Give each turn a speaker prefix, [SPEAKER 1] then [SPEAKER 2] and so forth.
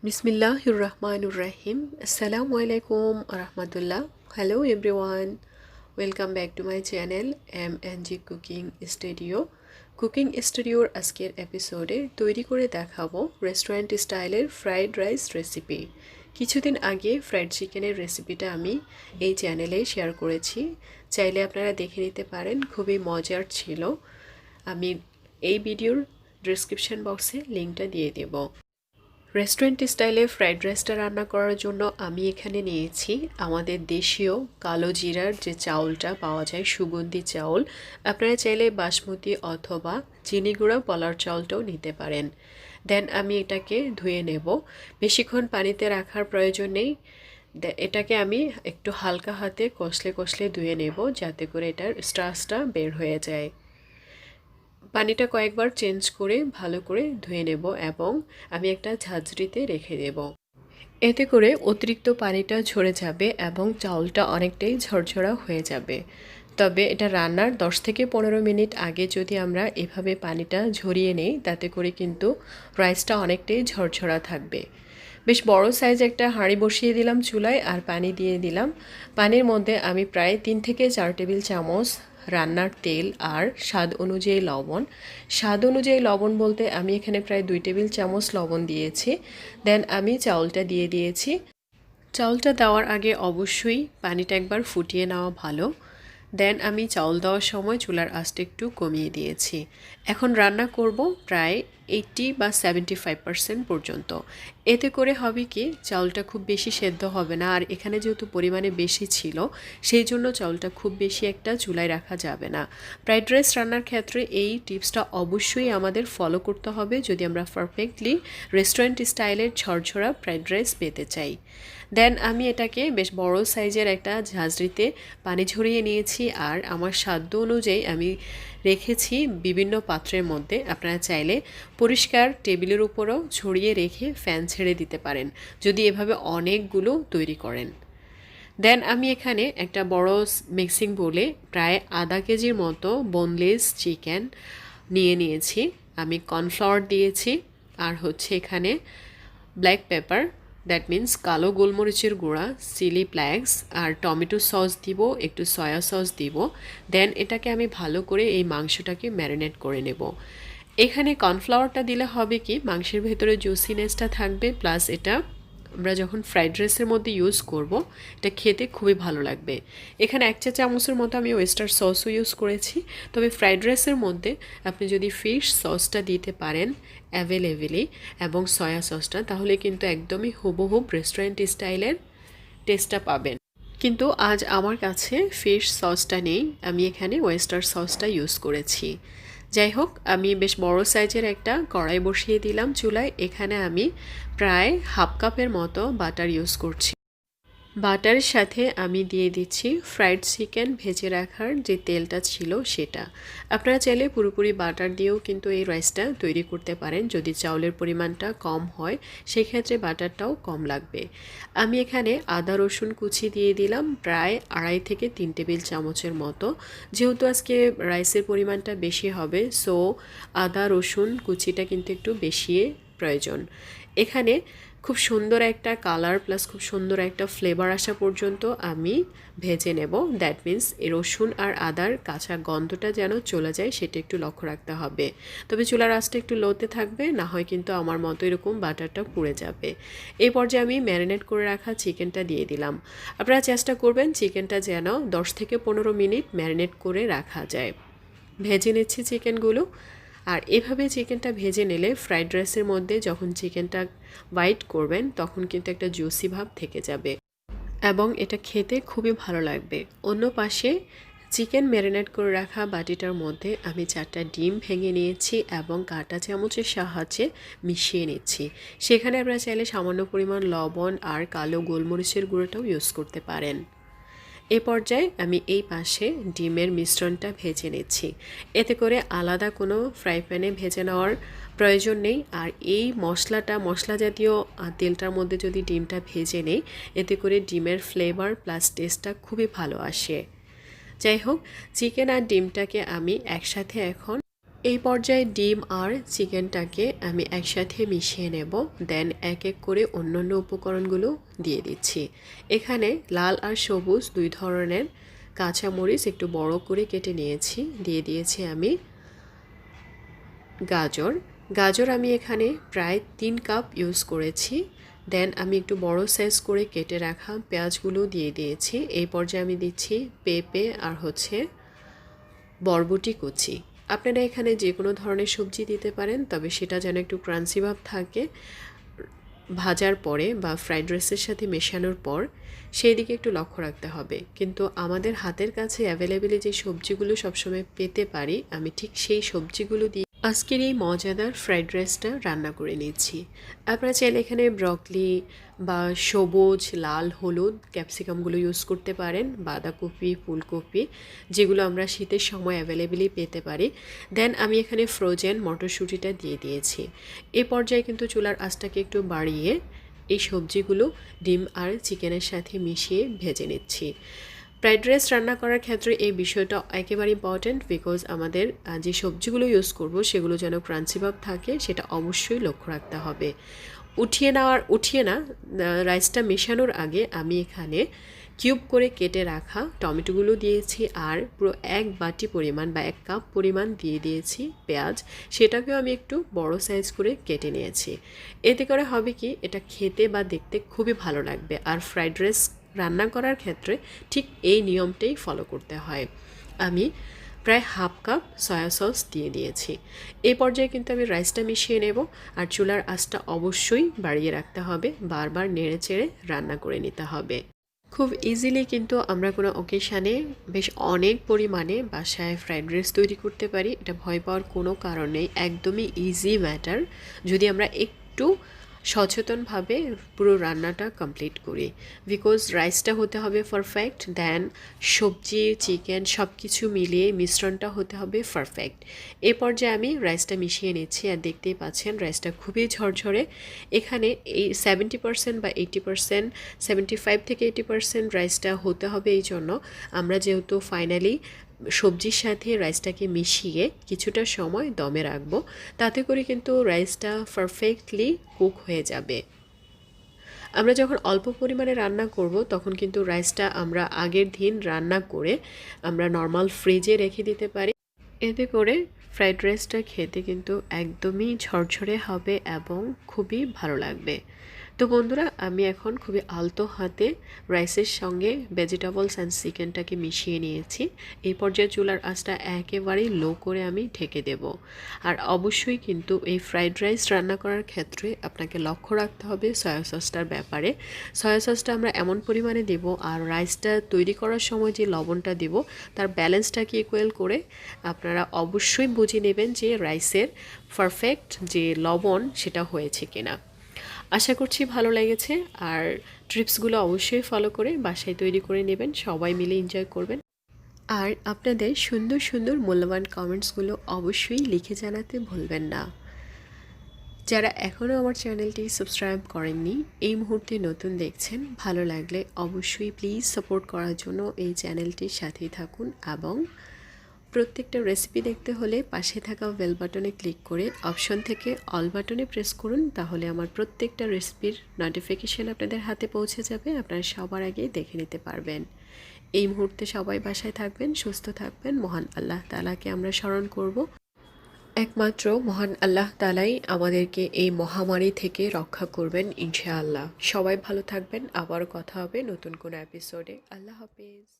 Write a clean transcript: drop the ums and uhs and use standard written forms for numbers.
[SPEAKER 1] Bismillahir Rahmanir Rahim. Assalamu alaikum rahmatullah. Hello everyone. Welcome back to my channel MNG Cooking Studio. Cooking স্টুডিওর আজকের এপিসোডে তৈরি করে দেখাবো রেস্টুরেন্ট স্টাইলের ফ্রাইড রাইস রেসিপি। কিছুদিন আগে ফ্রাইড চিকেনের রেসিপিটা আমি এই চ্যানেলে শেয়ার করেছি, চাইলে আপনারা দেখে নিতে পারেন, খুবই মজার ছিল। আমি এই ভিডিওর ডেসক্রিপশন বক্সে লিঙ্কটা দিয়ে দেব। রেস্টুরেন্ট স্টাইলে ফ্রাইড রাইসটা রান্না করার জন্য আমি এখানে নিয়েছি আমাদের দেশীয় কালো জিরার যে চাউলটা পাওয়া যায়, সুগন্ধি চাউল। আপনারা চাইলে বাসমতি অথবা চিনি গুঁড়া পলার চাউলটাও নিতে পারেন। দেন আমি এটাকে ধুয়ে নেব, বেশিক্ষণ পানিতে রাখার প্রয়োজন নেই। এটাকে আমি একটু হালকা হাতে কষলে কষলে ধুয়ে নেব, যাতে করে এটার স্টার্চটা বের হয়ে যায়। পানিটা কয়েকবার চেঞ্জ করে ভালো করে ধুয়ে নেব এবং আমি একটা ঝাঁঝরিতে রেখে দেব। এতে করে অতিরিক্ত পানিটা ঝরে যাবে এবং চাউলটা অনেকটাই ঝরঝরা হয়ে যাবে। তবে এটা রান্নার 10 থেকে 15 মিনিট আগে যদি আমরা এভাবে পানিটা ঝরিয়ে নেই, তাতে করে কিন্তু রাইসটা অনেকটাই ঝরঝরা থাকবে। বেশ বড় সাইজ একটা হাঁড়ি বসিয়ে দিলাম চুলায় আর পানি দিয়ে দিলাম। পানির মধ্যে আমি প্রায় 3 থেকে 4 টেবিল চামচ রান্নার তেল আর স্বাদ অনুযায়ী লবণ। স্বাদ অনুযায়ী লবণ বলতে আমি এখানে প্রায় 2 টেবিল চামচ লবণ দিয়েছি। দেন আমি চাউলটা দিয়ে দিয়েছি। চাউলটা দেওয়ার আগে অবশ্যই পানিটা একবার ফুটিয়ে নেওয়া ভালো। দেন আমি চাউল দেওয়ার সময় চুলার আঁচটা একটু কমিয়ে দিয়েছি। এখন রান্না করব প্রায় 80 বা 75% পর্যন্ত। এতে করে হবে কি, চাউলটা খুব বেশি সেদ্ধ হবে না। আর এখানে যেহেতু পরিমাণে বেশি ছিল, সেই জন্য চাউলটা খুব বেশি একটা চুলায় রাখা যাবে না। ফ্রাইড রাইস রান্নার ক্ষেত্রে এই টিপসটা অবশ্যই আমাদের ফলো করতে হবে যদি আমরা পারফেক্টলি রেস্টুরেন্ট স্টাইলের ঝরঝরা ফ্রাইড রাইস পেতে চাই। দেন আমি এটাকে বেশ বড় সাইজের একটা ঝাঁঝরিতে পানি ঝরিয়ে নিয়েছি আর আমার সাধ্য অনুযায়ী আমি রেখেছি বিভিন্ন পাত্রের মধ্যে। আপনারা চাইলে পরিষ্কার টেবিলের উপরও ছড়িয়ে রেখে ফ্যান ছেড়ে দিতে পারেন যদি এভাবে অনেকগুলো তৈরি করেন। দেন আমি এখানে একটা বড় মিক্সিং বোলে প্রায় আধা কেজির মতো বোনলেস চিকেন নিয়ে নিয়েছি। আমি কর্নফ্লাওয়ার দিয়েছি আর হচ্ছে এখানে ব্ল্যাক পেপার, দ্যাট মিন্স কালো গোলমরিচের গুঁড়া, চিলি ফ্লেক্স আর টমেটো সস দিব, একটু সয়া সস দিব। দেন এটাকে আমি ভালো করে এই মাংসটাকে ম্যারিনেট করে নেব। এখানে কর্নফ্লাওয়ারটা দিলে হবে কি, মাংসের ভেতরে জুসিনেসটা থাকবে, প্লাস এটা আমরা যখন ফ্রাইড রাইসের মধ্যে ইউজ করব, এটা খেতে খুবই ভালো লাগবে। এখানে 1 চা চামচের মতো আমি ওয়েস্টার সসও ইউজ করেছি। তবে ফ্রাইড রাইসের মধ্যে আপনি যদি ফিশ সসটা দিতে পারেন অ্যাভেলেবেলি এবং সয়া সসটা, তাহলে কিন্তু একদমই হুবহুব রেস্টুরেন্ট স্টাইলের টেস্টটা পাবেন। কিন্তু আজ আমার কাছে ফিশ সসটা নেই, আমি এখানে ওয়েস্টার সসটা ইউজ করেছি। যাই হোক, আমি বেশ বড় সাইজের একটা কড়াই বসিয়ে দিলাম চুলায়। এখানে আমি প্রায় হাফ কাপের মতো বাটার ইউজ করছি। বাটারের সাথে আমি দিয়ে দিচ্ছি ফ্রাইড চিকেন ভেজে রাখার যে তেলটা ছিল সেটা। আপনারা চাইলে পুরোপুরি বাটার দিয়েও কিন্তু এই রাইসটা তৈরি করতে পারেন। যদি চাউলের পরিমাণটা কম হয়, সেক্ষেত্রে বাটারটাও কম লাগবে। আমি এখানে আদা রসুন কুচি দিয়ে দিলাম প্রায় 2.5 থেকে 3 টেবিল চামচের মতো। যেহেতু আজকে রাইসের পরিমাণটা বেশি হবে, সো আদা রসুন কুচিটা কিন্তু একটু বেশি প্রয়োজন। এখানে খুব সুন্দর একটা কালার প্লাস খুব সুন্দর একটা ফ্লেভার আসা পর্যন্ত আমি ভেজে নেব। দ্যাট মিন্স এই রসুন আর আদার কাঁচা গন্ধটা যেন চলে যায়, সেটা একটু লক্ষ্য রাখতে হবে। তবে চুলার আঁচটা একটু লোতে থাকবে, না হয় কিন্তু আমার মতো এরকম বাটারটা পুড়ে যাবে। এই পর্যায়ে আমি ম্যারিনেট করে রাখা চিকেনটা দিয়ে দিলাম। আপনারা চেষ্টা করবেন চিকেনটা যেন 10 থেকে 15 মিনিট ম্যারিনেট করে রাখা যায়। ভেজে নিচ্ছি চিকেনগুলো। আর এভাবে চিকেনটা ভেজে নিলে ফ্রাইড রাইসের মধ্যে যখন চিকেনটা বাইট করবেন, তখন কিন্তু একটা জুসি ভাব থেকে যাবে এবং এটা খেতে খুবই ভালো লাগবে। অন্য পাশে চিকেন ম্যারিনেট করে রাখা বাটিটার মধ্যে আমি 4টা ডিম ভেঙে নিয়েছি এবং কাঁটা চামচের সাহায্যে মিশিয়ে নিচ্ছি। সেখানে আপনারা চাইলে সামান্য পরিমাণ লবণ আর কালো গোলমরিচের গুঁড়োটাও ইউজ করতে পারেন। এ পর্যায়ে আমি এই পাশে ডিমের মিশ্রণটা ভেজে নিচ্ছি। এতে করে আলাদা কোনো ফ্রাই প্যানে ভেজে নেওয়ার প্রয়োজন নেই। আর এই মশলা জাতীয় তেলটার মধ্যে যদি ডিমটা ভেজে নেই, এতে করে ডিমের ফ্লেভার প্লাস টেস্টটা খুবই ভালো আসে। যাই হোক, চিকেন আর ডিমটাকে আমি একসাথে এখন এই পর্যায়ে ডিম আর চিকেনটাকে আমি একসাথে মিশিয়ে নেব। দেন এক এক করে অন্যান্য উপকরণগুলো দিয়ে দিচ্ছি। এখানে লাল আর সবুজ দুই ধরনের কাঁচামরিচ একটু বড় করে কেটে নিয়েছি, দিয়ে দিয়েছি আমি গাজর। গাজর আমি এখানে প্রায় 3 কাপ ইউজ করেছি। দেন আমি একটু বড় সাইজ করে কেটে রাখা পেঁয়াজগুলো দিয়ে দিয়েছি। এই পর্যায়ে আমি দিচ্ছি পেঁপে আর বরবটি কুচি। আপনারা এখানে যে কোনো ধরনের সবজি দিতে পারেন, তবে সেটা যেন একটু ক্রাঞ্চি ভাব থাকে ভাজার পরে বা ফ্রাইড রাইসের সাথে মেশানোর পর, সেই দিকে একটু লক্ষ্য রাখতে হবে। কিন্তু আমাদের হাতের কাছে অ্যাভেলেবেলি যে সবজিগুলো সবসময় পেতে পারি, আমি ঠিক সেই সবজিগুলো দিয়ে আজকের এই মজাদার ফ্রাইড রাইসটা রান্না করে নিচ্ছি। আপনারা চাইলে এখানে ব্রকলি বা সবুজ লাল হলুদ ক্যাপসিকামগুলো ইউজ করতে পারেন, বাঁধাকপি ফুলকপি যেগুলো আমরা শীতের সময় অ্যাভেলেবেলি পেতে পারি। দেন আমি এখানে ফ্রোজেন মটরশুঁটিটা দিয়ে দিয়েছি। এ পর্যায়ে কিন্তু চুলার আঁচটাকে একটু বাড়িয়ে এই সবজিগুলো ডিম আর চিকেনের সাথে মিশিয়ে ভেজে নিচ্ছি। ফ্রাইড রাইস রান্না করার ক্ষেত্রে এই বিষয়টা একেবারে ইম্পর্ট্যান্ট, বিকজ আমাদের যে সবজিগুলো ইউজ করব সেগুলো যেন ক্রাঞ্চি ভাব থাকে, সেটা অবশ্যই লক্ষ্য রাখতে হবে। উঠিয়ে না রাইসটা মেশানোর আগে আমি এখানে কিউব করে কেটে রাখা টমেটোগুলো দিয়েছি, আর পুরো 1 বাটি পরিমাণ বা 1 কাপ পরিমাণ দিয়ে দিয়েছি পেঁয়াজ। সেটাকেও আমি একটু বড় সাইজ করে কেটে নিয়েছি। এতে করে হবে কি, এটা খেতে বা দেখতে খুবই ভালো লাগবে। আর ফ্রাইড রাইস রান্না করার ক্ষেত্রে ঠিক এই নিয়মটাই ফলো করতে হয়। আমি প্রায় হাফ কাপ সয়া সস দিয়ে দিয়েছি। এই পর্যায়ে কিন্তু আমি রাইসটা মিশিয়ে নেব, আর চুলার আঁচটা অবশ্যই বাড়িয়ে রাখতে হবে, বারবার নেড়ে চেড়ে রান্না করে নিতে হবে। খুব ইজিলি কিন্তু আমরা কোনো অকেশানে বেশ অনেক পরিমাণে বাসায় ফ্রাইড রাইস তৈরি করতে পারি। এটা ভয় পাওয়ার কোনো কারণ নেই, একদমই ইজি ম্যাটার যদি আমরা একটু সচেতনভাবে পুরো রান্নাটা কমপ্লিট করি। বিকজ রাইসটা হতে হবে পারফেক্ট, দেন সবজি চিকেন সব কিছু মিলিয়ে মিশ্রণটা হতে হবে পারফেক্ট। এ পর্যায়ে আমি রাইসটা মিশিয়ে নিচ্ছি, আর দেখতেই পাচ্ছেন রাইসটা খুবই ঝরঝরে। এখানে এই 70% বা 80%, 75 থেকে 80% রাইসটা হতে হবে। এই জন্য আমরা যেহেতু ফাইনালি সবজির সাথে রাইসটাকে মিশিয়ে কিছুটা সময় দমে রাখবো, তাতে করে কিন্তু রাইসটা পারফেক্টলি কুক হয়ে যাবে। আমরা যখন অল্প পরিমাণে রান্না করব, তখন কিন্তু রাইসটা আমরা আগের দিন রান্না করে আমরা নর্মাল ফ্রিজে রেখে দিতে পারি। এতে করে ফ্রাইড রাইসটা খেতে কিন্তু একদমই ঝরঝরে হবে এবং খুবই ভালো লাগবে। তো বন্ধুরা, আমি এখন খুবই আলতো হাতে রাইসের সঙ্গে ভেজিটেবলস অ্যান্ড চিকেনটাকে মিশিয়ে নিয়েছি। এই পর্যায়ে চুলার আঁচটা একেবারেই লো করে আমি ঢেকে দেব। আর অবশ্যই কিন্তু এই ফ্রাইড রাইস রান্না করার ক্ষেত্রে আপনাকে লক্ষ্য রাখতে হবে সয়া সসটার ব্যাপারে। সয়া সসটা আমরা এমন পরিমাণে দেব, আর রাইসটা তৈরি করার সময় যে লবণটা দেব তার ব্যালেন্সটাকে ইকুয়াল করে আপনারা অবশ্যই বুঝে নেবেন যে রাইসের পারফেক্ট যে লবণ সেটা হয়েছে কিনা। আশা করছি ভালো লেগেছে, আর ট্রিপসগুলো অবশ্যই ফলো করে বাসায় তৈরি করে নেবেন, সবাই মিলে এনজয় করবেন। আর আপনাদের সুন্দর সুন্দর মূল্যবান কমেন্টসগুলো অবশ্যই লিখে জানাতে ভুলবেন না। যারা এখনও আমার চ্যানেলটি সাবস্ক্রাইব করেননি, এই মুহূর্তে নতুন দেখছেন, ভালো লাগলে অবশ্যই প্লিজ সাপোর্ট করার জন্য এই চ্যানেলটির সাথেই থাকুন, এবং প্রত্যেকটা রেসিপি দেখতে হলে পাশে থাকা বেল বাটনে ক্লিক করে অপশন থেকে অল বাটনে প্রেস করুন, তাহলে আমার প্রত্যেকটা রেসিপির নোটিফিকেশান আপনাদের হাতে পৌঁছে যাবে, আপনারা সবার আগে দেখে নিতে পারবেন। এই মুহূর্তে সবাই বাসায় থাকবেন, সুস্থ থাকবেন। মহান আল্লাহ তাআলাকে আমরা স্মরণ করব। একমাত্র মহান আল্লাহ তাআলাই আমাদেরকে এই মহামারী থেকে রক্ষা করবেন ইনশাআল্লাহ। সবাই ভালো থাকবেন, আবারও কথা হবে নতুন কোনো এপিসোডে। আল্লাহ হাফেজ।